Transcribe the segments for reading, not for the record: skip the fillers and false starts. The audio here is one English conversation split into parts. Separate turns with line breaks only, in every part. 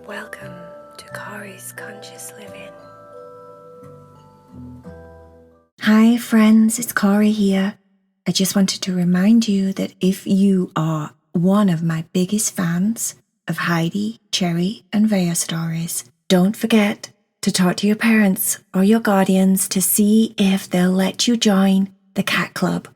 Welcome to Cori's Conscious Living. Hi friends, it's Cori here. I just wanted to remind you that if you are one of my biggest fans of Heidi, Cherry and Vea stories, don't forget to talk to your parents or your guardians to see if they'll let you join the Cat Club.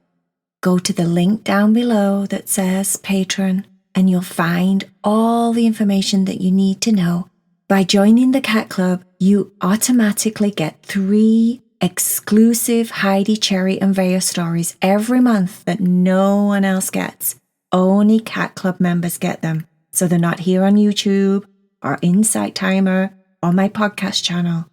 Go to the link down below that says Patron and you'll find all the information that you need to know. By joining the Cat Club, you automatically get 3 exclusive Heidi, Cherry and Vea stories every month that no one else gets. Only Cat Club members get them, so they're not here on YouTube or Insight Timer or my podcast channel.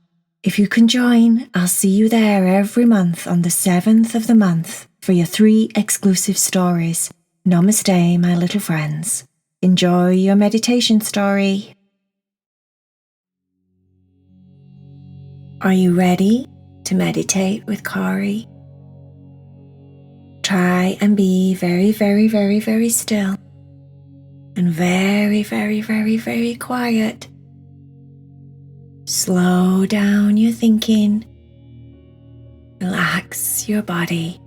If you can join, I'll see you there every month on the 7th of the month for your 3 exclusive stories. Namaste, my little friends. Enjoy your meditation story. Are you ready to meditate with Cori? Try and be very, very, very, very still and very, very, very, very quiet. Slow down your thinking. Relax your body.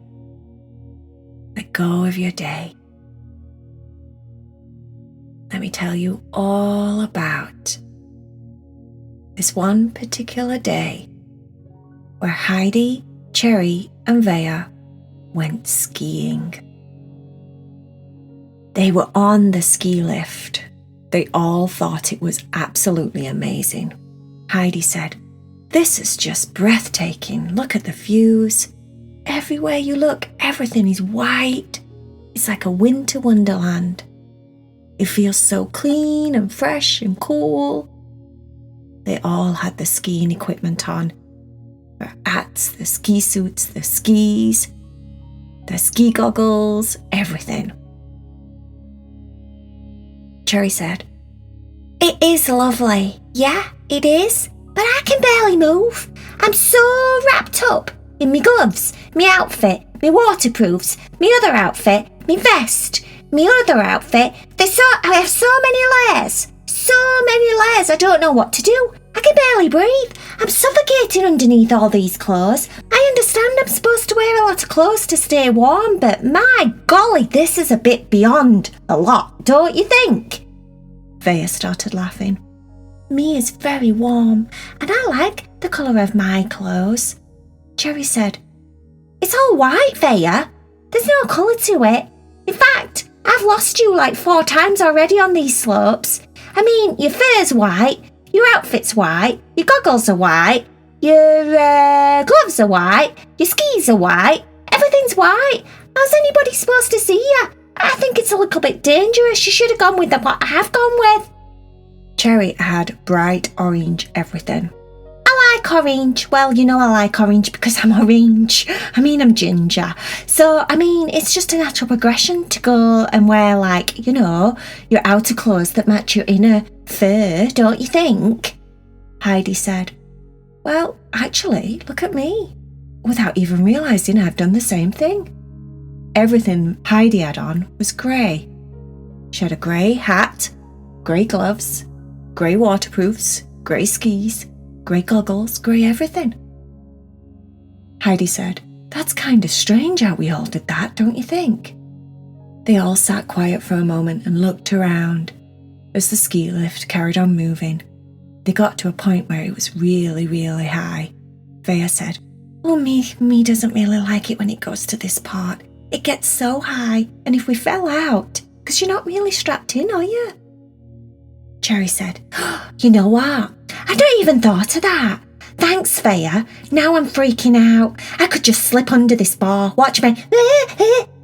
Let go of your day. Let me tell you all about this one particular day where Heidi, Cherry and Vea went skiing. They were on the ski lift. They all thought it was absolutely amazing. Heidi said, "This is just breathtaking. Look at the views. Everywhere you look, everything is white. It's like a winter wonderland. It feels so clean and fresh and cool." They all had the skiing equipment on. Their hats, the ski suits, the skis, the ski goggles, everything. Cherry said, "It is lovely. Yeah, it is. But I can barely move. I'm so wrapped up in me gloves, me outfit, me waterproofs, me other outfit, me vest, me other outfit. I have so many layers. So many layers, I don't know what to do. I can barely breathe. I'm suffocating underneath all these clothes. I understand I'm supposed to wear a lot of clothes to stay warm, but my golly, this is a bit beyond a lot, don't you think?" Vea started laughing. "Me is very warm, and I like the colour of my clothes." Cherry said, "It's all white, Vea. There's no colour to it. In fact, I've lost you like 4 times already on these slopes. I mean, your fur's white, your outfit's white, your goggles are white, your gloves are white, your skis are white, everything's white. How's anybody supposed to see you? I think it's a little bit dangerous. You should have gone with what I have gone with." Cherry had bright orange everything. "I like orange. Well, you know I like orange because I'm orange. I'm ginger. So, it's just a natural progression to go and wear your outer clothes that match your inner fur, don't you think?" Heidi said, "Well, actually, look at me." Without even realising I've done the same thing. Everything Heidi had on was grey. She had a grey hat, grey gloves, grey waterproofs, grey skis, grey goggles, grey everything. Heidi said, "That's kind of strange how we all did that, don't you think?" They all sat quiet for a moment and looked around as the ski lift carried on moving. They got to a point where it was really, really high. Vea said, "Oh, me doesn't really like it when it goes to this part. It gets so high, and if we fell out, because you're not really strapped in, are you?" Cherry said, "You know what? I not even thought of that. Thanks, Vea. Now I'm freaking out. I could just slip under this bar. Watch me."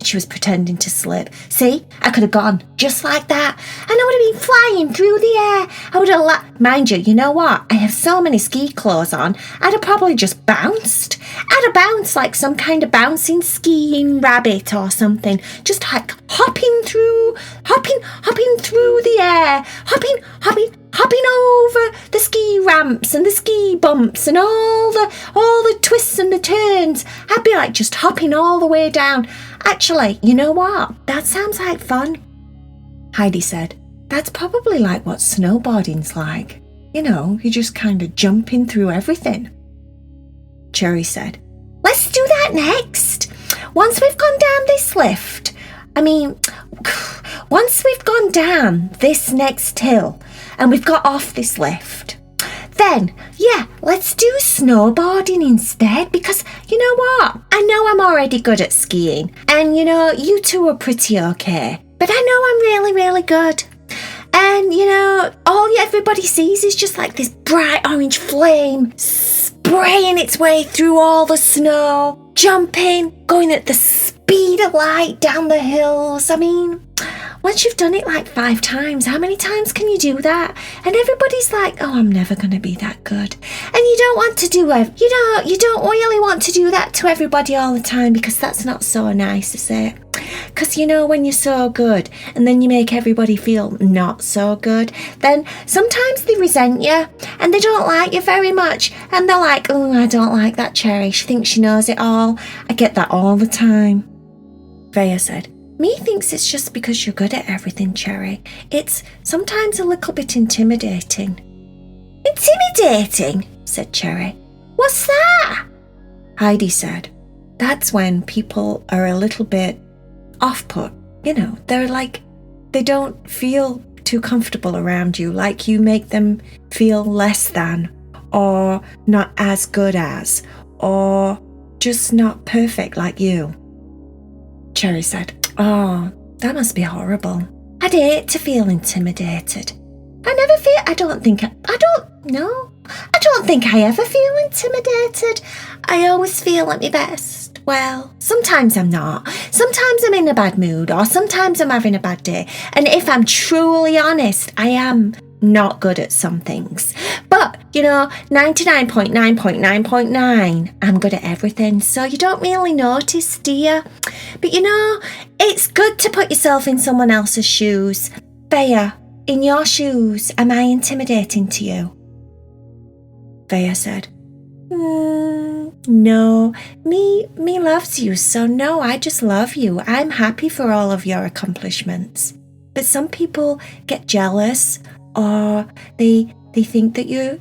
She was pretending to slip. "See, I could have gone just like that, and I would have been flying through the air. I would have mind you know what? I have so many ski clothes on, I'd have probably just bounced. I'd have bounced like some kind of bouncing skiing rabbit or something. Just like hopping through the air, hopping over the ski ramps and the ski bumps and all the twists and the turns. I'd be like just hopping all the way down. Actually, you know what? That sounds like fun." Heidi said, That's probably like what snowboarding's like. You know, you're just kind of jumping through everything. Cherry said, let's do that next. Once we've gone down this lift, once we've gone down this next hill and we've got off this lift, then, yeah, let's do snowboarding instead, because you know what? I know I'm already good at skiing, and you know, you two are pretty okay, but I know I'm really, really good. And you know, all everybody sees is just like this bright orange flame spraying its way through all the snow, jumping, going at the speed of light down the hills. I mean, once you've done it like 5 times, how many times can you do that? And everybody's like, oh, I'm never going to be that good. And you don't want to do it. You don't really want to do that to everybody all the time, because that's not so nice, is it? Because you know, when you're so good and then you make everybody feel not so good, then sometimes they resent you and they don't like you very much. And they're like, oh, I don't like that Cherry. She thinks she knows it all. I get that all the time. Freya said, me thinks it's just because you're good at everything, Cherry. It's sometimes a little bit intimidating. Intimidating? Said Cherry. What's that? Heidi said, that's when people are a little bit off-put. You know, they're like, they don't feel too comfortable around you, like you make them feel less than, or not as good as, or just not perfect like you. Cherry said, oh, that must be horrible. I'd hate to feel intimidated. I don't think I ever feel intimidated. I always feel at my best. Well, sometimes I'm not. Sometimes I'm in a bad mood, or sometimes I'm having a bad day. And if I'm truly honest, I am not good at some things. But, you know, 99.9.9.9, I'm good at everything. So you don't really notice, do you? But, you know, it's good to put yourself in someone else's shoes. Freya, in your shoes, am I intimidating to you? Freya said, no, me loves you, so no, I just love you. I'm happy for all of your accomplishments. But some people get jealous, or they think that you're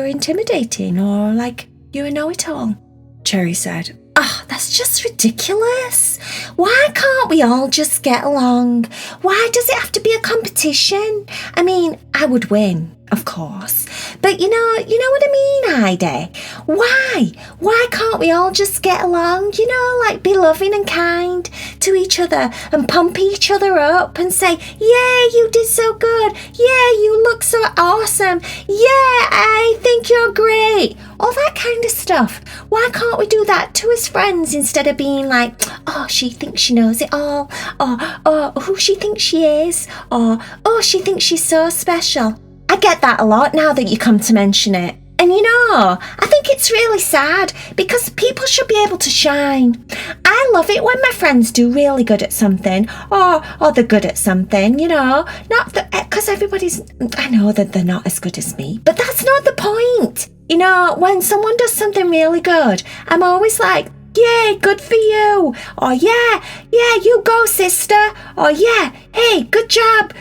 intimidating, or like you're a know-it-all. Cherry said, oh, that's just ridiculous. Why can't we all just get along? Why does it have to be a competition? I mean, I would win, of course. But you know what I mean, Heidi? Why can't we all just get along? You know, like be loving and kind to each other and pump each other up and say, yeah, you did so good. Yeah, you look so awesome. Yeah, I think you're great. All that kind of stuff. Why can't we do that to his friends instead of being like, oh, she thinks she knows it all, or who she thinks she is, or oh, she thinks she's so special. I get that a lot now that you come to mention it. And you know, I think it's really sad, because people should be able to shine. I love it when my friends do really good at something, or they're good at something, you know, not because I know that they're not as good as me, but that's not the point. You know, when someone does something really good, I'm always like, yay, good for you. Or yeah, you go, sister. Or yeah, hey, good job,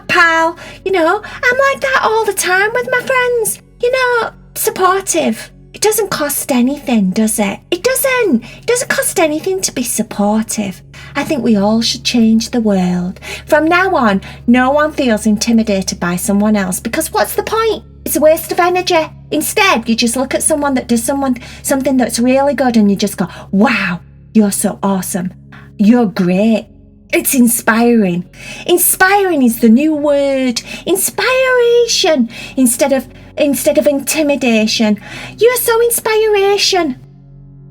pal. You know, I'm like that all the time with my friends. You know, supportive. It doesn't cost anything, does it? It doesn't cost anything to be supportive. I think we all should change the world. From now on, no one feels intimidated by someone else, because what's the point? It's a waste of energy. Instead, you just look at someone that does something that's really good and you just go, wow, you're so awesome. You're great. It's inspiring. Inspiring is the new word. Inspiration instead of intimidation. You're so inspiration.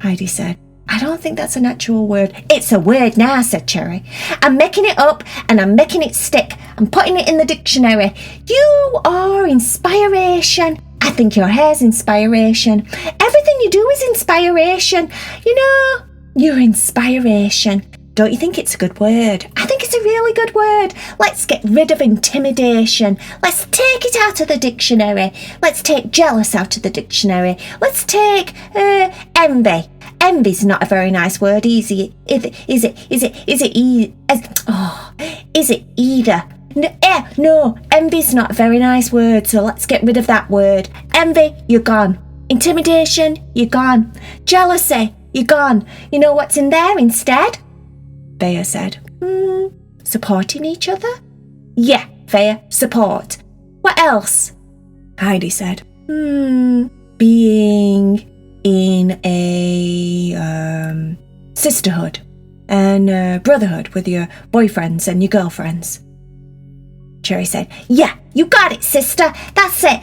Heidi said, I don't think that's an actual word. It's a word now, said Cherry. I'm making it up and I'm making it stick. I'm putting it in the dictionary. You are inspiration. I think your hair's inspiration. Everything you do is inspiration. You know, you're inspiration. Don't you think it's a good word? I think it's a really good word. Let's get rid of intimidation. Let's take it out of the dictionary. Let's take jealous out of the dictionary. Let's take envy. Envy's not a very nice word, is it? Is it either? No, envy's not a very nice word, so let's get rid of that word. Envy, you're gone. Intimidation, you're gone. Jealousy, you're gone. You know what's in there instead? Vaya said, supporting each other? Yeah, Vaya, support. What else? Heidi said, being in a sisterhood and brotherhood with your boyfriends and your girlfriends. Cherry said, yeah, you got it, sister. That's it.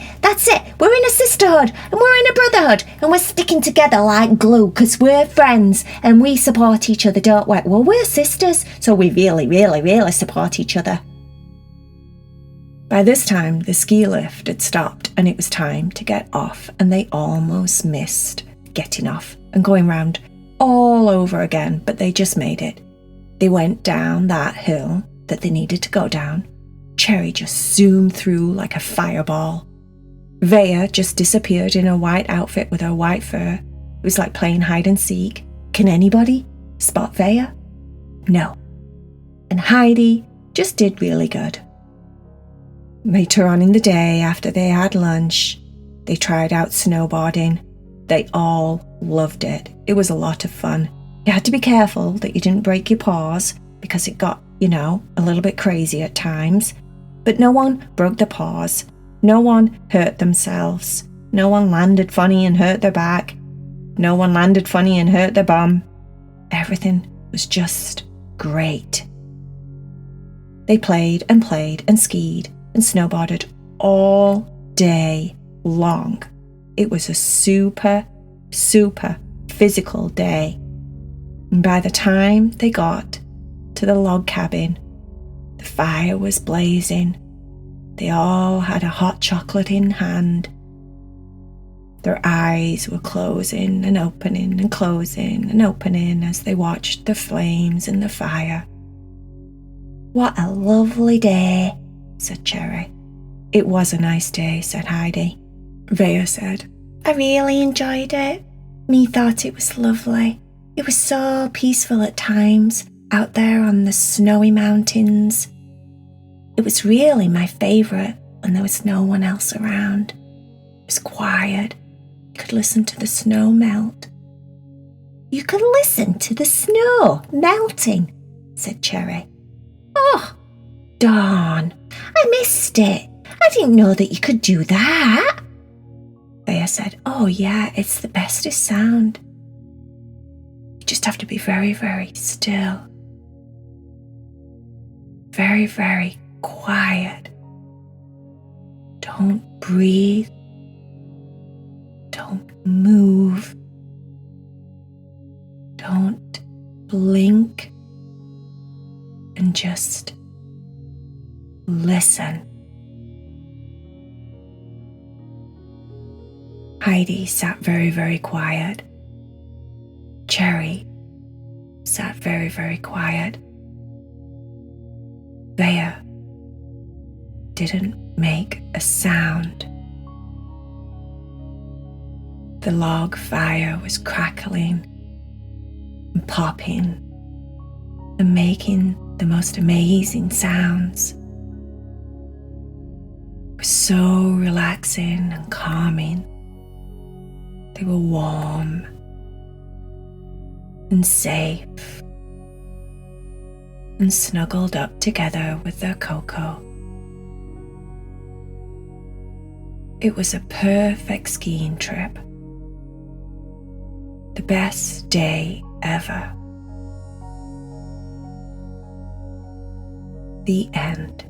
We're in a sisterhood and we're in a brotherhood and we're sticking together like glue because we're friends and we support each other, don't we? Well, we're sisters, so we really, really, really support each other. By this time, the ski lift had stopped and it was time to get off, and they almost missed getting off and going round all over again, but they just made it. They went down that hill that they needed to go down. Cherry just zoomed through like a fireball. Vaya just disappeared in her white outfit with her white fur. It was like playing hide and seek. Can anybody spot Vaya? No. And Heidi just did really good. Later on in the day, after they had lunch, they tried out snowboarding. They all loved it. It was a lot of fun. You had to be careful that you didn't break your paws because it got, a little bit crazy at times. But no one broke their paws. No one hurt themselves. No one landed funny and hurt their back. No one landed funny and hurt their bum. Everything was just great. They played and skied and snowboarded all day long. It was a super, super physical day. And by the time they got to the log cabin, the fire was blazing. They all had a hot chocolate in hand. Their eyes were closing and opening and closing and opening as they watched the flames and the fire. What a lovely day, said Cherry. It was a nice day, said Heidi. Vaya said, I really enjoyed it. Me thought it was lovely. It was so peaceful at times, out there on the snowy mountains. It was really my favourite when there was no one else around. It was quiet. You could listen to the snow melt. You could listen to the snow melting, said Cherry. Oh, darn, I missed it. I didn't know that you could do that. Vaya said, oh yeah, it's the bestest sound. You just have to be very, very still. Very, very quiet. Don't breathe. Don't move. Don't blink. And just listen. Heidi sat very, very quiet. Cherry sat very, very quiet. Vaya didn't make a sound. The log fire was crackling and popping and making the most amazing sounds. It was so relaxing and calming. They were warm and safe and snuggled up together with their Coco. It was a perfect skiing trip. The best day ever. The end.